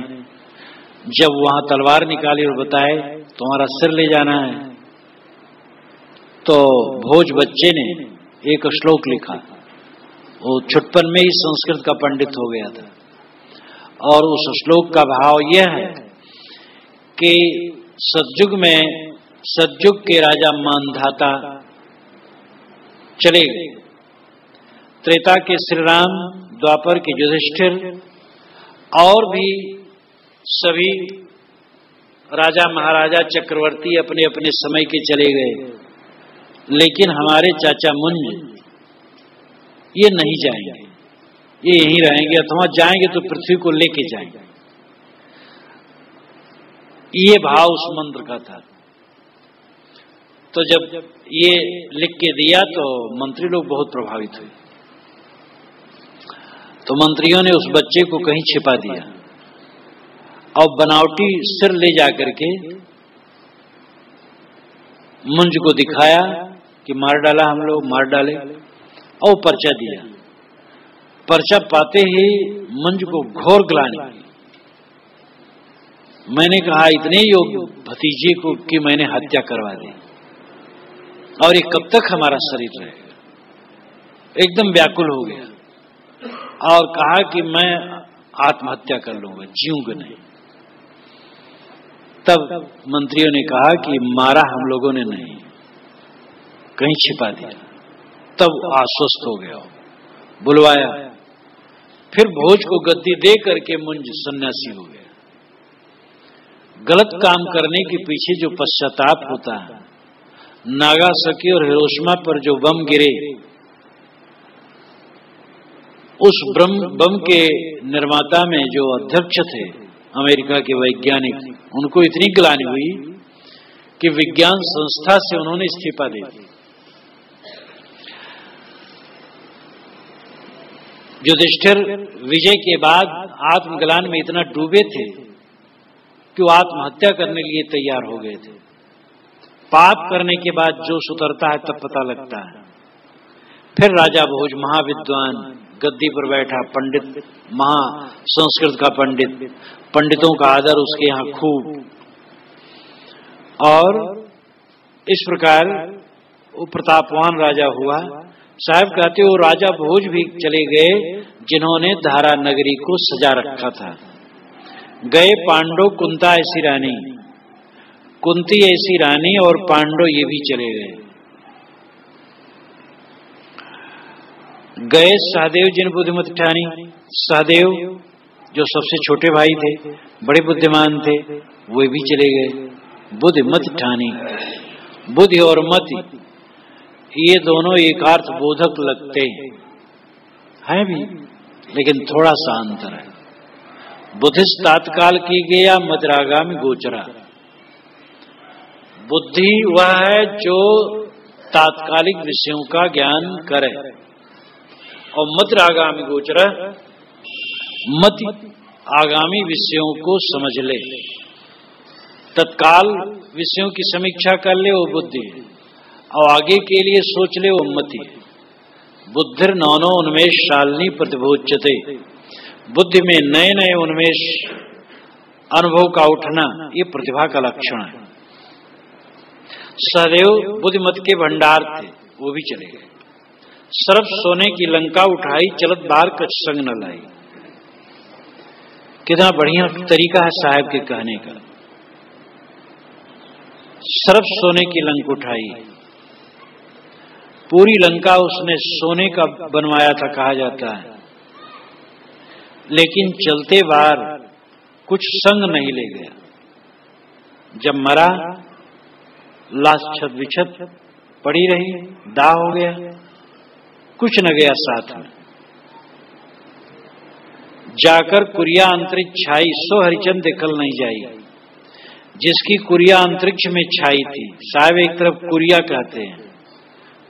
जब वहां तलवार निकाली और बताए तुम्हारा सिर ले जाना है, तो भोज बच्चे ने एक श्लोक लिखा। वो छुटपन में ही संस्कृत का पंडित हो गया था, और उस श्लोक का भाव यह है कि सतयुग में सतयुग के राजा मानधाता चले गए, त्रेता के श्री राम, द्वापर के युधिष्ठिर और भी सभी राजा महाराजा चक्रवर्ती अपने अपने समय के चले गए, लेकिन हमारे चाचा मुंज ये नहीं जाएंगे, ये यहीं रहेंगे, अथवा जाएंगे तो पृथ्वी को लेके जाएंगे। ये भाव उस मंत्र का था। तो जब ये लिख के दिया तो मंत्री लोग बहुत प्रभावित हुए। तो मंत्रियों ने उस बच्चे को कहीं छिपा दिया और बनावटी सिर ले जाकर के मुंज को दिखाया कि मार डाला, हम लोग मार डाले, और पर्चा दिया। पर्चा पाते ही मुंज को घोर ग्लानि की। मैंने कहा इतने योग्य भतीजे को कि मैंने हत्या करवा दी, और ये कब तक हमारा शरीर रहेगा। एकदम व्याकुल हो गया और कहा कि मैं आत्महत्या कर लूंगा, जीऊंगा नहीं। तब मंत्रियों ने कहा कि मारा हम लोगों ने नहीं, कहीं छिपा दिया। तब आश्वस्त हो गया, बुलवाया, फिर भोज को गद्दी दे करके मुंज सन्यासी हो गया। गलत काम करने के पीछे जो पश्चाताप होता है, नागासाकी और हिरोशिमा पर जो बम गिरे, उस बम के निर्माता में जो अध्यक्ष थे अमेरिका के वैज्ञानिक, उनको इतनी ग्लानि हुई कि विज्ञान संस्था से उन्होंने इस्तीफा दे दिया। युधिष्ठिर विजय के बाद आत्मग्लानि में इतना डूबे थे कि वो आत्महत्या करने के लिए तैयार हो गए थे। पाप करने के बाद जोश उतरता है तब पता लगता है। फिर राजा भोज महाविद्वान गद्दी पर बैठा, पंडित, महा संस्कृत का पंडित, पंडितों का आदर उसके यहाँ खूब, और इस प्रकार वो प्रतापवान राजा हुआ। साहब कहते हो राजा भोज भी चले गए जिन्होंने धारा नगरी को सजा रखा था। गए पांडव, कुंता ऐसी रानी, कुंती ऐसी रानी, और पांडव ये भी चले गए। गए सहदेव जिन बुद्धिमत ठानी, सहदेव जो सबसे छोटे भाई थे, बड़े बुद्धिमान थे, वो भी चले गए। बुद्धिमत ठानी, बुद्धि और मति ये दोनों एकार्थ बोधक लगते हैं भी, लेकिन थोड़ा सा अंतर है। बुद्धिस तात्काल की गया, मद्रागामी गोचरा। बुद्धि वह है जो तात्कालिक विषयों का ज्ञान करे, और मद्रागामी गोचरा मति आगामी विषयों को समझ ले, तत्काल विषयों की समीक्षा कर ले, वो बुद्धि है, और आगे के लिए सोच ले, वो मति है। बुद्धिर नौनो उन्मेष शालिनी प्रतिभोच्यते। बुद्धि में नए नए उन्मेष, अनुभव का उठना, ये प्रतिभा का लक्षण है। सहदेव बुद्धिमत के भंडार थे, वो भी चले गए। सर्प सोने की लंका उठाई, चलत बार कछ संग न लाई। कितना बढ़िया तरीका है साहब के कहने का। सर्प सोने की लंका उठाई, पूरी लंका उसने सोने का बनवाया था कहा जाता है, लेकिन चलते बार कुछ संग नहीं ले गया। जब मरा लाश छत बिछत पड़ी रही, दाह हो गया, कुछ न गया साथ में। जाकर कुरिया अंतरिक्ष छाई, सो हरिचंद देखल नहीं जाई। जिसकी कुरिया अंतरिक्ष में छाई थी, साहब एक तरफ कुरिया कहते हैं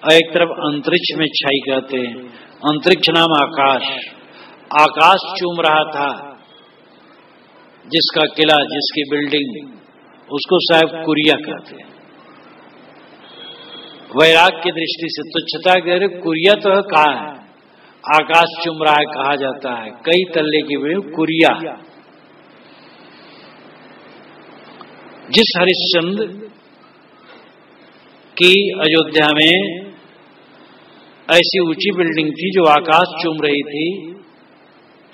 और एक तरफ अंतरिक्ष में छाई कहते हैं। अंतरिक्ष नाम आकाश, आकाश चूम रहा था, जिसका किला, जिसकी बिल्डिंग, उसको साहब कुरिया कहते हैं। वैराग की दृष्टि से तुच्छता कह रहे, कुरिया तो कहा है, आकाश चूम रहा है कहा जाता है, कई तल्ले की बिल्डिंग कुरिया। जिस हरिश्चंद्र की अयोध्या में ऐसी ऊंची बिल्डिंग थी जो आकाश चूम रही थी,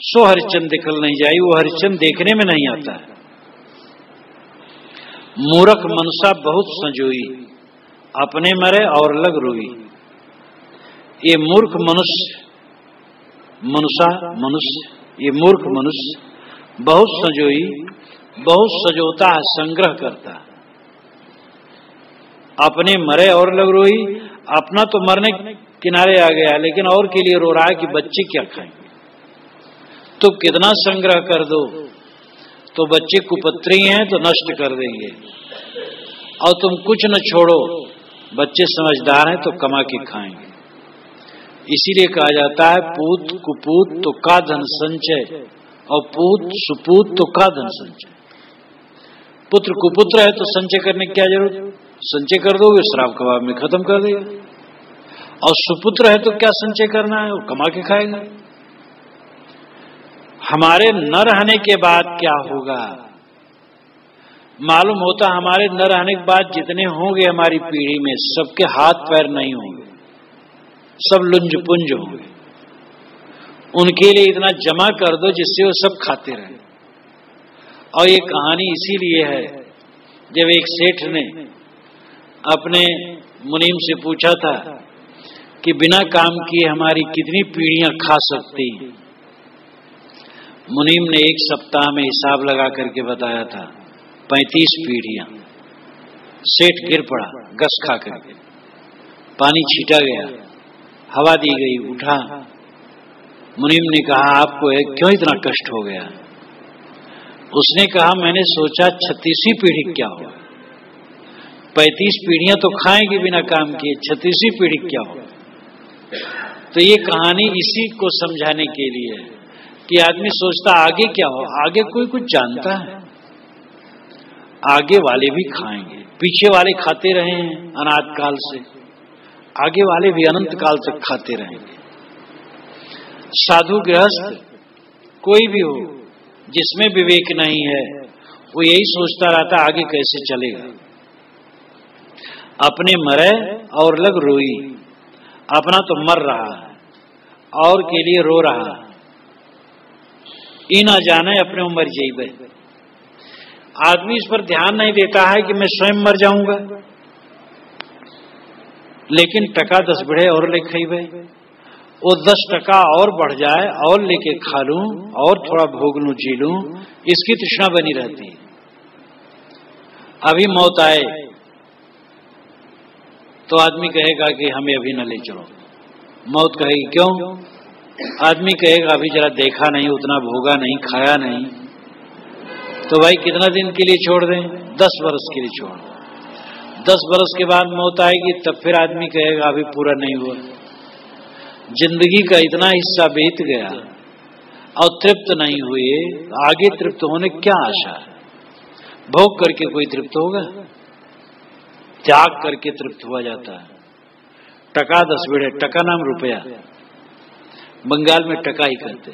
सो हरिश्चंद्र दिखल नहीं जाई, वो हरिश्चंद्र देखने में नहीं आता है। मूर्ख मनुष्य बहुत संजोई, अपने मरे और लग रोई। ये मूर्ख मनुष्य ये मूर्ख मनुष्य बहुत संजोई, बहुत सजोता है, संग्रह करता है। अपने मरे और लग रोई, अपना तो मरने किनारे आ गया, लेकिन और के लिए रो रहा है कि बच्चे क्या खाएंगे। तो कितना संग्रह कर दो तो बच्चे कुपत्री हैं तो नष्ट कर देंगे, और तुम कुछ न छोड़ो, बच्चे समझदार हैं तो कमा के खाएंगे। इसीलिए कहा जाता है पूत कुपूत तो का धन संचय, और पूत सुपूत तो का धन संचय। पुत्र कुपुत्र है तो संचय करने की क्या जरूरत, संचय कर दोगे शराब कबाब में खत्म कर देगा। और सुपुत्र है तो क्या संचय करना है, वो कमा के खाएगा। हमारे न रहने के बाद क्या होगा मालूम होता, हमारे न रहने के बाद जितने होंगे हमारी पीढ़ी में, सबके हाथ पैर नहीं होंगे, सब लुंज पुंज होंगे। उनके लिए इतना जमा कर दो जिससे वो सब खाते रहे। और ये कहानी इसीलिए है, जब एक सेठ ने अपने मुनीम से पूछा था कि बिना काम किए हमारी कितनी पीढ़ियां खा सकती हैं, मुनीम ने एक सप्ताह में हिसाब लगा करके बताया था 35 पीढ़ियां। सेठ गिर पड़ा गस खा करके, पानी छीटा गया, हवा दी गई, उठा। मुनीम ने कहा आपको क्यों इतना कष्ट हो गया? उसने कहा मैंने सोचा 36वीं पीढ़ी क्या हो, 35 पीढ़ियां तो खाएंगे बिना काम किए, 36वीं पीढ़ी क्या हो। तो ये कहानी इसी को समझाने के लिए है कि आदमी सोचता आगे क्या हो, आगे कोई कुछ जानता है? आगे वाले भी खाएंगे, पीछे वाले खाते रहे हैं अनाद काल से, आगे वाले भी अनंत काल तक खाते रहेंगे। साधु गृहस्थ कोई भी हो जिसमें विवेक नहीं है, वो यही सोचता रहता आगे कैसे चलेगा। अपने मरे और लग रोई, अपना तो मर रहा है और के लिए रो रहा है। ई ना जाने अपने मर जाइबे। आदमी इस पर ध्यान नहीं देता है कि मैं स्वयं मर जाऊंगा, लेकिन टका 10 बढ़े और ले खाइबे, वो 10 टका और बढ़ जाए और लेके खा लूं और थोड़ा भोग लूं, जी लूं, इसकी तृष्णा बनी रहती है। अभी मौत आए तो आदमी कहेगा कि हमें अभी न ले चलो। मौत कहेगी क्यों? आदमी कहेगा अभी जरा देखा नहीं, उतना भोगा नहीं, खाया नहीं। तो भाई कितना दिन के लिए छोड़ दें? 10 वर्ष के लिए छोड़। 10 वर्ष के बाद मौत आएगी, तब फिर आदमी कहेगा अभी पूरा नहीं हुआ। जिंदगी का इतना हिस्सा बीत गया और तृप्त नहीं हुए, आगे तृप्त होने क्या आशा है? भोग करके कोई तृप्त होगा? त्याग करके तृप्त हुआ जाता है। टका 10 बिढ़े, टका नाम रुपया, बंगाल में टका ही कहते।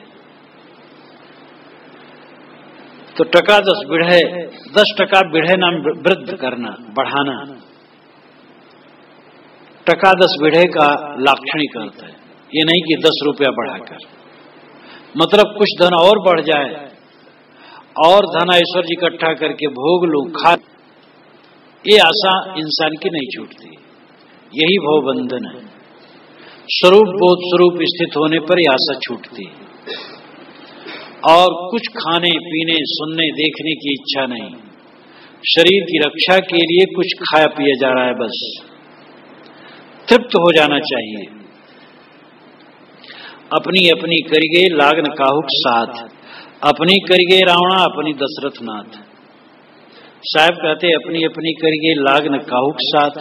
तो टका 10 बिढ़े, 10 टका बिढ़े नाम वृद्ध करना, बढ़ाना। टका 10 बिढ़े का लाक्षणिक अर्थ है, ये नहीं कि 10 रुपया बढ़ाकर, मतलब कुछ धन और बढ़ जाए और धन ऐश्वर्य इकट्ठा करके भोग लूं, खा, ये आशा इंसान की नहीं छूटती। यही भवबंधन है। स्वरूप बोध स्वरूप स्थित होने पर यह आशा छूटती है और कुछ खाने पीने सुनने देखने की इच्छा नहीं। शरीर की रक्षा के लिए कुछ खाया पिया जा रहा है, बस तृप्त हो जाना चाहिए। अपनी अपनी करिगे लागन काहुक साथ, अपनी करिगे रावणा अपनी दशरथ नाथ। साहब कहते अपनी अपनी करिगे लागन काहुक साथ,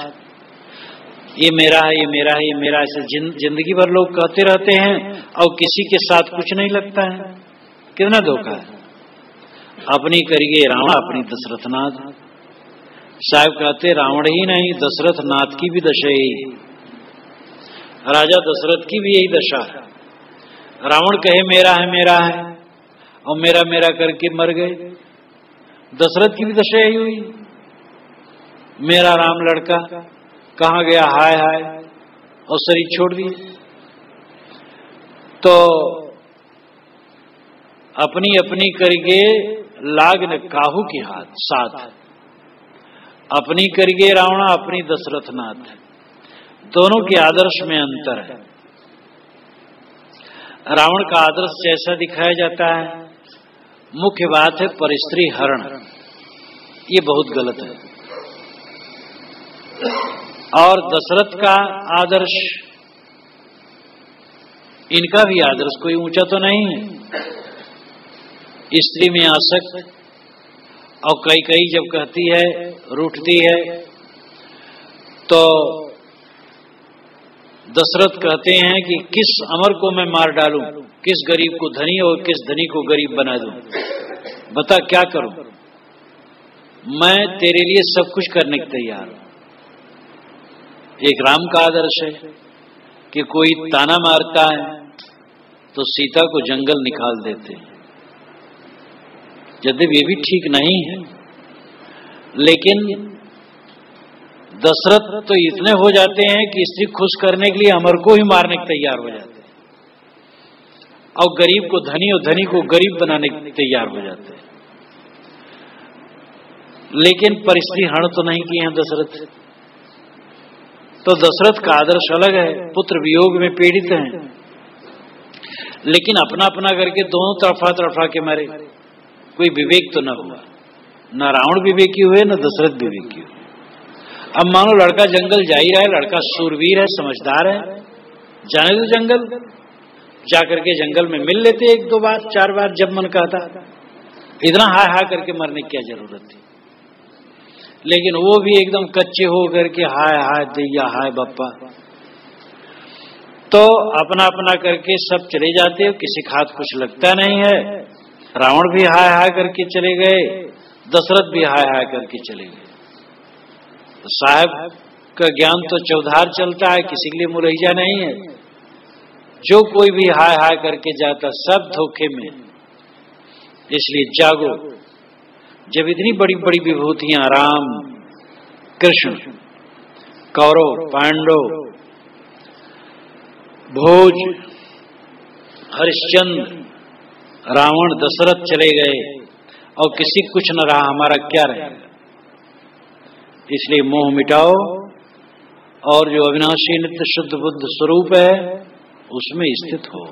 ये मेरा है, ये मेरा है, ये मेरा। ऐसे जिंदगी भर लोग कहते रहते हैं और किसी के साथ कुछ नहीं लगता है। कितना धोखा है। अपनी करिगे रावण अपनी दशरथ नाथ। साहब कहते रावण ही नहीं, दशरथ नाथ की भी दशा यही, राजा दशरथ की भी यही दशा है। रावण कहे मेरा है और मेरा मेरा करके मर गए। दशरथ की भी दशा यही हुई, मेरा राम लड़का कहां गया, हाय हाय, और शरीर छोड़ दिए। तो अपनी अपनी करके लागन काहू की हाथ साथ, अपनी करके रावणा अपनी दशरथ नाथ। दोनों के आदर्श में अंतर है। रावण का आदर्श जैसा दिखाया जाता है, मुख्य बात है परस्त्री हरण, ये बहुत गलत है। और दशरथ का आदर्श, इनका भी आदर्श कोई ऊंचा तो नहीं है। स्त्री में आसक्त, और कई जब कहती है रूठती है तो दशरथ कहते हैं कि किस अमर को मैं मार डालूं, किस गरीब को धनी और किस धनी को गरीब बना दूं, बता क्या करूं, मैं तेरे लिए सब कुछ करने को तैयार हूं। एक राम का आदर्श है कि कोई ताना मारता है तो सीता को जंगल निकाल देते हैं। यद्यपि ये भी ठीक नहीं है, लेकिन दशरथ तो इतने हो जाते हैं कि स्त्री खुश करने के लिए अमर को ही मारने को तैयार हो जाते हैं, और गरीब को धनी और धनी को गरीब बनाने को तैयार हो जाते हैं। लेकिन परिस्थिति हरण तो नहीं की है दशरथ। तो दशरथ का आदर्श अलग है, पुत्र वियोग में पीड़ित हैं। लेकिन अपना अपना करके दोनों तरफा के मारे, कोई विवेक तो न हुआ, न रावण विवेकी हुए न दशरथ विवेकी हुए। अब मानो लड़का जंगल जा ही रहा है, लड़का सूरवीर है, समझदार है, जाने दो जंगल, जाकर के जंगल में मिल लेते 1-2 बार 4 बार जब मन कहता, इतना हाय हाय करके मरने की क्या जरूरत थी। लेकिन वो भी एकदम कच्चे हो करके हाय हाय दैया हाय बप्पा, तो अपना अपना करके सब चले जाते हो, किसी का हाथ कुछ लगता नहीं है। रावण भी हाय हाय करके चले गए, दशरथ भी हाय हाय करके चले गए। तो साहब का ज्ञान तो चौधार चलता है, किसी के लिए मुरैया नहीं है। जो कोई भी हाय हाय करके जाता सब धोखे में। इसलिए जागो, जब इतनी बड़ी बड़ी विभूतियां राम कृष्ण कौरव पांडव भोज हरिश्चंद्र रावण दशरथ चले गए और किसी कुछ न रहा, हमारा क्या रहेगा। इसलिए मोह मिटाओ और जो अविनाशी नित्य शुद्ध बुद्ध स्वरूप है उसमें स्थित हो।